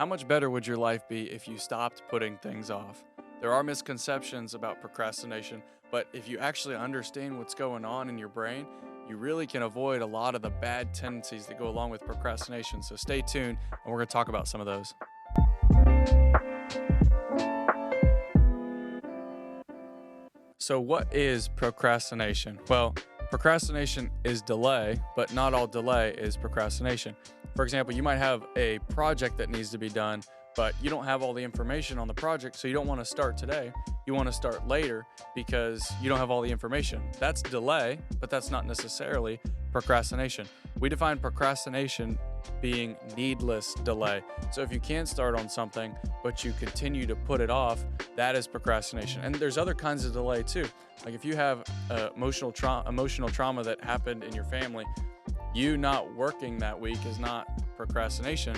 How much better would your life be if you stopped putting things off? There are misconceptions about procrastination, but if you actually understand what's going on in your brain, you really can avoid a lot of the bad tendencies that go along with procrastination. So stay tuned, and we're going to talk about some of those. So, what is procrastination? Well, procrastination is delay, but not all delay is procrastination. For example, you might have a project that needs to be done, but you don't have all the information on the project, so you don't want to start today. You want to start later because you don't have all the information. That's delay, but that's not necessarily procrastination. We define procrastination being needless delay. So if you can start on something, but you continue to put it off, that is procrastination. And there's other kinds of delay too. Like if you have emotional trauma that happened in your family, you not working that week is not procrastination.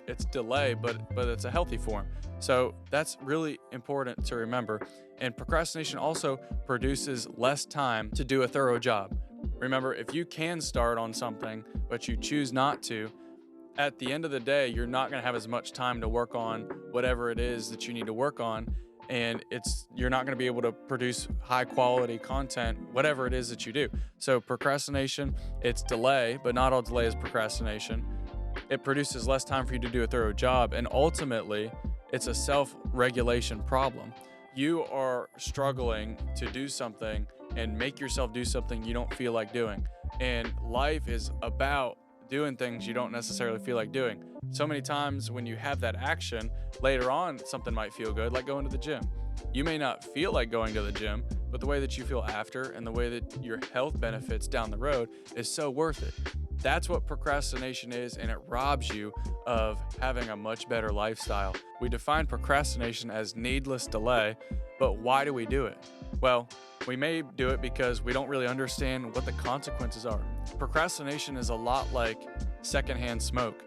It's delay, but it's a healthy form. So that's really important to remember. And procrastination also produces less time to do a thorough job. Remember, if you can start on something, but you choose not to, at the end of the day, you're not going to have as much time to work on whatever it is that you need to work on. And you're not going to be able to produce high quality content, whatever it is that you do. So procrastination, it's delay, but not all delay is procrastination. It produces less time for you to do a thorough job. And ultimately, it's a self-regulation problem. You are struggling to do something and make yourself do something you don't feel like doing. And life is about doing things you don't necessarily feel like doing. So many times when you have that action, later on something might feel good, like going to the gym. You may not feel like going to the gym, but the way that you feel after and the way that your health benefits down the road is so worth it. That's what procrastination is, and it robs you of having a much better lifestyle. We define procrastination as needless delay, but why do we do it? Well, we may do it because we don't really understand what the consequences are. Procrastination is a lot like secondhand smoke.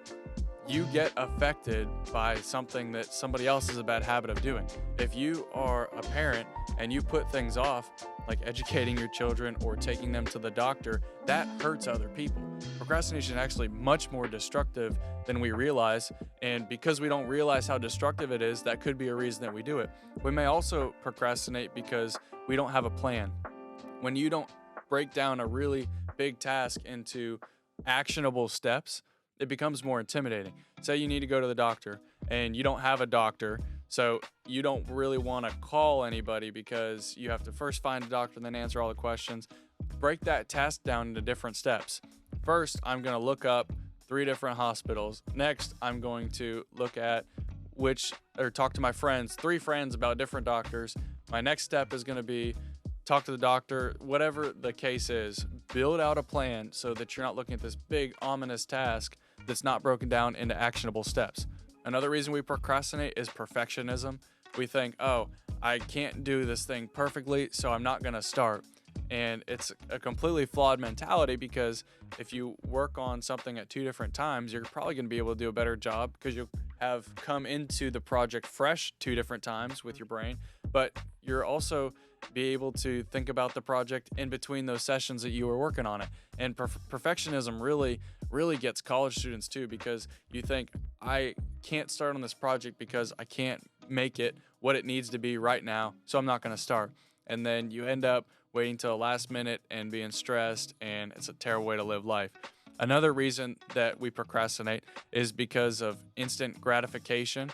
You get affected by something that somebody else has a bad habit of doing. If you are a parent and you put things off, like educating your children or taking them to the doctor, that hurts other people. Procrastination is actually much more destructive than we realize, and because we don't realize how destructive it is, that could be a reason that we do it. We may also procrastinate because we don't have a plan. When you don't break down a really big task into actionable steps, it becomes more intimidating. Say you need to go to the doctor and you don't have a doctor, so you don't really want to call anybody because you have to first find a doctor and then answer all the questions. Break that task down into different steps. First, I'm going to look up 3 different hospitals. Next, I'm going to look at talk to my friends, 3 friends about different doctors. My next step is going to be talk to the doctor, whatever the case is. Build out a plan so that you're not looking at this big ominous task that's not broken down into actionable steps. Another reason we procrastinate is perfectionism. We think, oh, I can't do this thing perfectly, so I'm not going to start. And it's a completely flawed mentality, because if you work on something at 2 different times, you're probably going to be able to do a better job because you'll have come into the project fresh 2 different times with your brain, but you're also be able to think about the project in between those sessions that you were working on it. And perfectionism really gets college students too, because you think, I can't start on this project because I can't make it what it needs to be right now, so I'm not going to start. And then you end up waiting till the last minute and being stressed, and it's a terrible way to live life. Another reason that we procrastinate is because of instant gratification.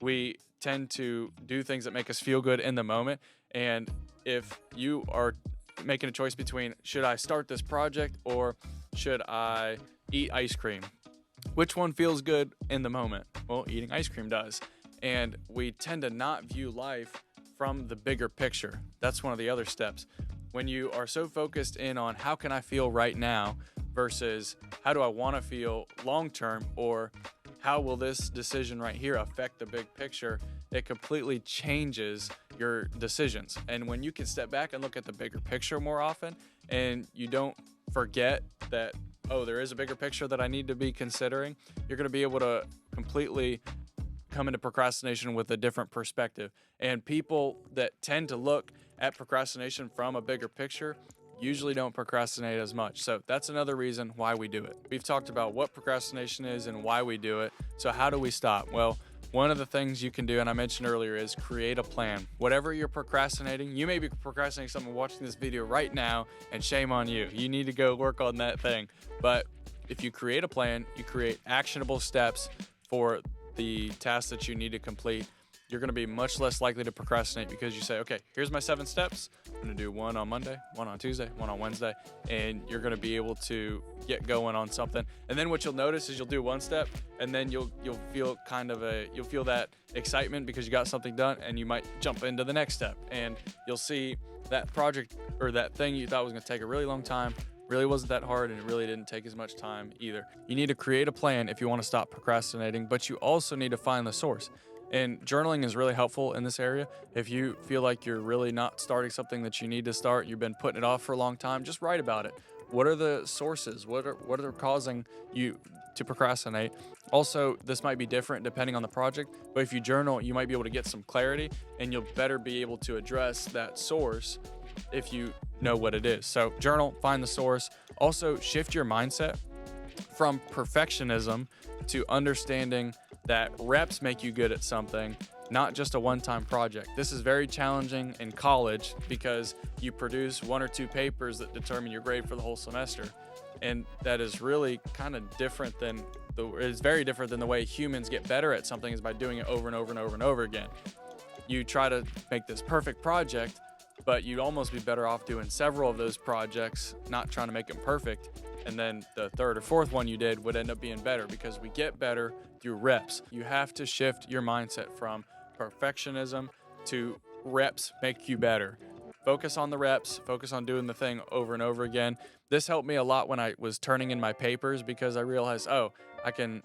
We tend to do things that make us feel good in the moment. And if you are making a choice between, should I start this project or should I eat ice cream? Which one feels good in the moment? Well, eating ice cream does. And we tend to not view life from the bigger picture. That's one of the other steps. When you are so focused in on how can I feel right now versus how do I want to feel long term, or how will this decision right here affect the big picture, it completely changes your decisions. And when you can step back and look at the bigger picture more often, and you don't forget that, oh, there is a bigger picture that I need to be considering, you're going to be able to completely come into procrastination with a different perspective. And people that tend to look at procrastination from a bigger picture usually don't procrastinate as much. So that's another reason why we do it. We've talked about what procrastination is and why we do it. So how do we stop? Well, One of the things you can do, and I mentioned earlier, is create a plan. Whatever you're procrastinating, you may be procrastinating something watching this video right now, and shame on you. You need to go work on that thing. But if you create a plan, you create actionable steps for the tasks that you need to complete, you're going to be much less likely to procrastinate because you say, okay, here's my 7 steps. I'm going to do 1 on Monday, 1 on Tuesday, 1 on Wednesday, and you're going to be able to get going on something. And then what you'll notice is you'll do 1 step, and then you'll feel you'll feel that excitement because you got something done, and you might jump into the next step, and you'll see that project or that thing you thought was going to take a really long time really wasn't that hard, and it really didn't take as much time either. You need to create a plan if you want to stop procrastinating, but you also need to find the source. And journaling is really helpful in this area. If you feel like you're really not starting something that you need to start, you've been putting it off for a long time, just write about it. What are the sources? What are causing you to procrastinate? Also, this might be different depending on the project, but if you journal, you might be able to get some clarity, and you'll better be able to address that source if you know what it is. So journal, find the source. Also, shift your mindset from perfectionism to understanding that reps make you good at something, not just a one-time project. This is very challenging in college because you produce 1 or 2 papers that determine your grade for the whole semester. And that is really kind of different than it's very different than the way humans get better at something is by doing it over and over and over and over again. You try to make this perfect project, but you'd almost be better off doing several of those projects, not trying to make them perfect. And then the 3rd or 4th one you did would end up being better because we get better through reps. You have to shift your mindset from perfectionism to reps make you better. Focus on the reps, focus on doing the thing over and over again. This helped me a lot when I was turning in my papers because I realized, oh, I can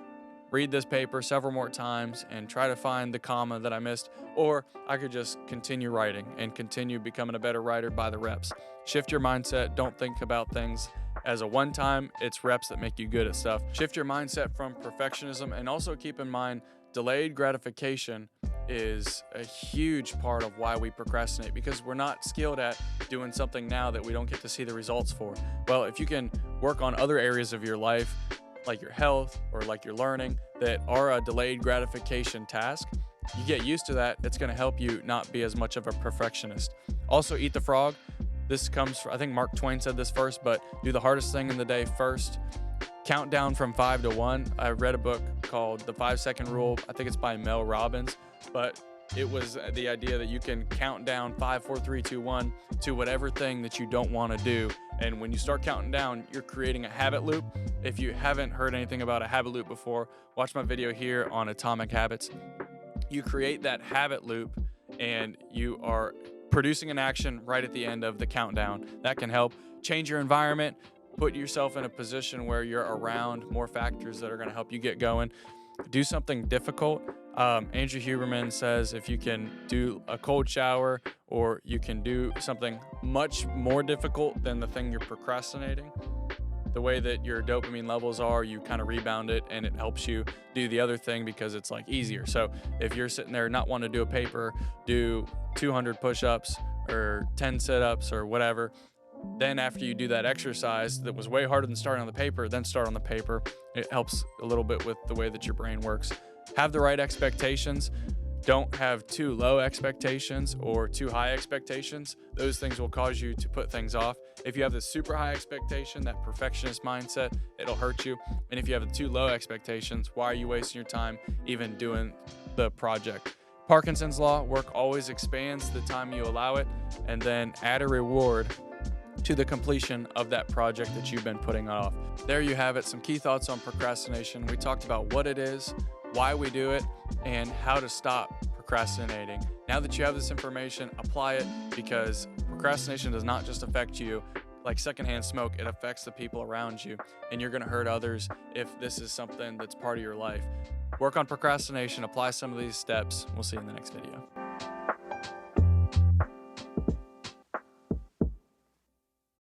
read this paper several more times and try to find the comma that I missed, or I could just continue writing and continue becoming a better writer by the reps. Shift your mindset. Don't think about things as a one-time. It's reps that make you good at stuff. Shift your mindset from perfectionism, and also keep in mind delayed gratification is a huge part of why we procrastinate, because we're not skilled at doing something now that we don't get to see the results for. Well, if you can work on other areas of your life, like your health or like your learning, that are a delayed gratification task, you get used to that. It's going to help you not be as much of a perfectionist. Also, eat the frog. This comes from, I think Mark Twain said this first, but do the hardest thing in the day first. Count down from 5 to 1. I read a book called The 5-Second Rule. I think it's by Mel Robbins, but it was the idea that you can count down 5, 4, 3, 2, 1 to whatever thing that you don't want to do. And when you start counting down, you're creating a habit loop. If you haven't heard anything about a habit loop before, watch my video here on atomic habits. You create that habit loop and you are producing an action right at the end of the countdown. That can help change your environment, put yourself in a position where you're around more factors that are going to help you get going. Do something difficult. Andrew Huberman says if you can do a cold shower, or you can do something much more difficult than the thing you're procrastinating, the way that your dopamine levels are, you kind of rebound it, and it helps you do the other thing because it's like easier. So if you're sitting there not wanting to do a paper, do 200 push-ups or 10 sit-ups or whatever. Then after you do that exercise that was way harder than starting on the paper, then start on the paper. It helps a little bit with the way that your brain works. Have the right expectations. Don't have too low expectations or too high expectations. Those things will cause you to put things off. If you have the super high expectation, that perfectionist mindset, it'll hurt you. And if you have the too low expectations, why are you wasting your time even doing the project? Parkinson's law, work always expands the time you allow it, and then add a reward to the completion of that project that you've been putting off. There you have it, some key thoughts on procrastination. We talked about what it is, why we do it, and how to stop procrastinating. Now that you have this information, apply it, because procrastination does not just affect you like secondhand smoke. It affects the people around you, and you're going to hurt others if this is something that's part of your life. Work on procrastination, apply some of these steps. We'll see you in the next video.